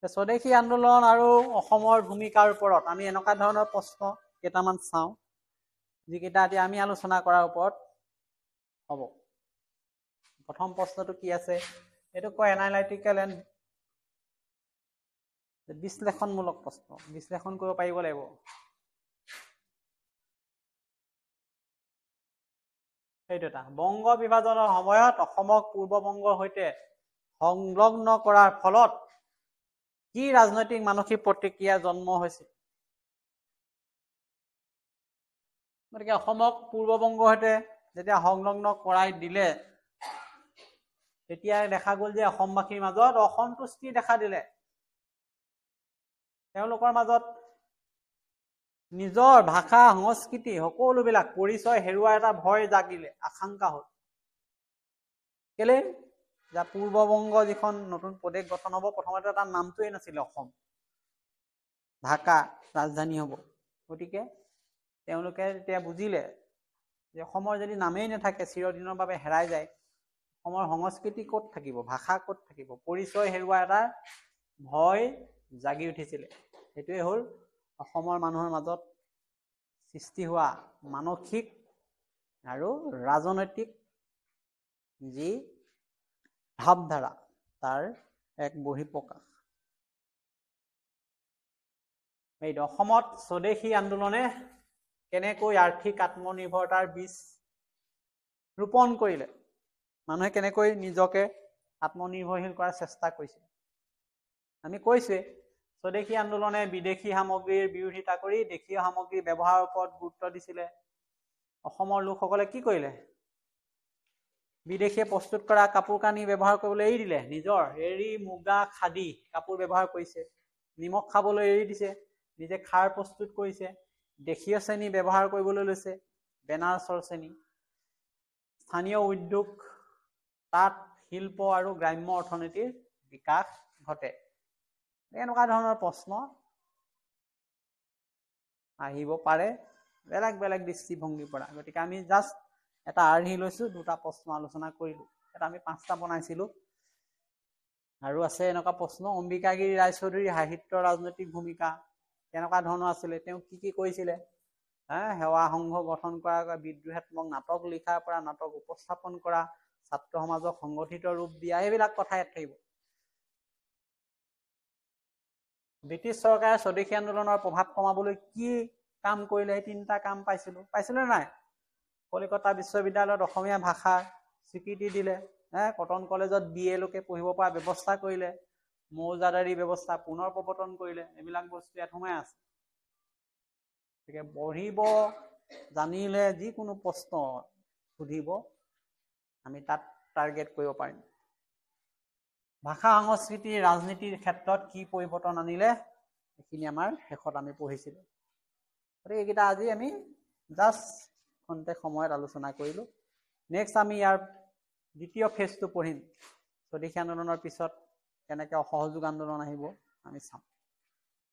স্বদেশী আন্দোলন আৰু অসমৰ ভূমিকাৰ ওপৰত আমি এনেকুৱা ধৰণৰ প্ৰশ্ন কেইটামান চাওঁ যিকেইটা এতিয়া আমি আলোচনা কৰাৰ ওপৰত হ'ব। প্ৰথম প্ৰশ্নটো কি আছে, এইটো কয় এনালাইটিকেল এণ্ড বিশ্লেষণমূলক প্ৰশ্ন, বিশ্লেষণ কৰিব পাৰিব লাগিব। সেইটো এটা, বংগ বিভাজনৰ সময়ত অসমক পূৰ্ববংগৰ সৈতে সংলগ্ন কৰাৰ ফলত কি ৰাজনৈতিক মানসিক প্ৰতিক্ৰিয়া জন্ম হৈছিল? গতিকে অসমক পূৰ্ববংগৰ সৈতে যেতিয়া সংলগ্ন কৰাই দিলে তেতিয়া দেখা গ'ল যে অসমবাসীৰ মাজত অসন্তুষ্টি দেখা দিলে। তেওঁলোকৰ মাজত নিজৰ ভাষা সংস্কৃতি সকলোবিলাক পৰিচয় হেৰুৱাৰ এটা ভয় জাগিলে, আশংকা হ'ল। কেলে যে পূৰ্ববংগ যিখন নতুন প্ৰদেশ গঠন হ'ব, প্ৰথমতে তাৰ নামটোৱেই নাছিলে অসম, ঢাকা ৰাজধানী হ'ব। গতিকে তেওঁলোকে তেতিয়া বুজিলে যে অসমৰ যদি নামেই নাথাকে, চিৰদিনৰ বাবে হেৰাই যায়, অসমৰ সংস্কৃতি ক'ত থাকিব, ভাষা ক'ত থাকিব, পৰিচয় হেৰুৱা এটা ভয় জাগি উঠিছিলে। সেইটোৱে হ'ল অসমৰ মানুহৰ মাজত সৃষ্টি হোৱা মানসিক আৰু ৰাজনৈতিক যি ভাৱধাৰা তাৰ এক বহিঃপ্ৰকাশ। এইটো অসমত স্বদেশী আন্দোলনে কেনেকৈ আৰ্থিক আত্মনিৰ্ভৰতাৰ বীজ ৰোপণ কৰিলে, মানুহে কেনেকৈ নিজকে আত্মনিৰ্ভৰশীল কৰাৰ চেষ্টা কৰিছিল। আমি কৈছোৱে স্বদেশী আন্দোলনে বিদেশী সামগ্ৰীৰ বিৰোধিতা কৰি দেশীয় সামগ্ৰী ব্যৱহাৰৰ ওপৰত গুৰুত্ব দিছিলে। অসমৰ লোকসকলে কি কৰিলে? বিদেশীয়ে প্ৰস্তুত কৰা কাপোৰ কানি ব্যৱহাৰ কৰিবলৈ এৰি দিলে, নিজৰ এৰী মুগা খাদী কাপোৰ ব্যৱহাৰ কৰিছে। নিমখ খাবলৈ এৰি দিছে, নিজে খাৰ প্ৰস্তুত কৰিছে। দেশীয় শ্ৰেণী ব্যৱহাৰ কৰিবলৈ লৈছে, বেনাৰসৰ শ্ৰেণী। স্থানীয় উদ্যোগ, তাঁত শিল্প আৰু গ্ৰাম্য অৰ্থনীতিৰ বিকাশ ঘটে। এনেকুৱা ধৰণৰ প্ৰশ্ন আহিব পাৰে বেলেগ বেলেগ দৃষ্টিভংগীৰ পৰা। গতিকে আমি জাষ্ট এটা আৰ্হি লৈছোঁ, দুটা প্ৰশ্ন আলোচনা কৰিলোঁ। এটা আমি 5টা বনাইছিলোঁ আৰু আছে এনেকুৱা প্ৰশ্ন, অম্বিকাগিৰি ৰায়চৌধুৰীৰ সাহিত্য ৰাজনৈতিক ভূমিকা কেনেকুৱা ধৰণৰ আছিলে, তেওঁ কি কি কৰিছিলে, সেৱা সংঘ গঠন কৰা, বিদ্ৰোহাত্মক নাটক লিখাৰ পৰা নাটক উপস্থাপন কৰা, ছাত্ৰ সমাজক সংগঠিত ৰূপ দিয়া, এইবিলাক কথা ইয়াত থাকিব। ব্ৰিটিছ চৰকাৰে স্বদেশী আন্দোলনৰ প্ৰভাৱ কমাবলৈ কি কাম কৰিলে, সেই 3টা কাম পাইছিলোঁ নাই? কলিকতা বিশ্ববিদ্যালয়ত অসমীয়া ভাষা স্বীকৃতি দিলে, কটন কলেজত BA লোকে পঢ়িব পৰা ব্যৱস্থা কৰিলে, মৌজাদাৰী ব্যৱস্থা পুনৰ প্ৰৱৰ্তন কৰিলে। এইবিলাক বস্তু ইয়াত সোমাই আছে। গতিকে পঢ়িব জানিলে যিকোনো প্ৰশ্ন সুধিব, আমি তাত টাৰ্গেট কৰিব পাৰিম। ভাষা সংস্কৃতি ৰাজনীতিৰ ক্ষেত্ৰত কি পৰিৱৰ্তন আনিলে, এইখিনি আমাৰ শেষত আমি পঢ়িছিলোঁ। গতিকে এইকেইটা আজি আমি জাষ্ট খন্তেক সময়ত আলোচনা কৰিলোঁ। নেক্সট আমি ইয়াৰ দ্বিতীয় ফেজটো পঢ়িম। স্বদেশী আন্দোলনৰ পিছত কেনেকৈ অসহযোগ আন্দোলন আহিব আমি চাম।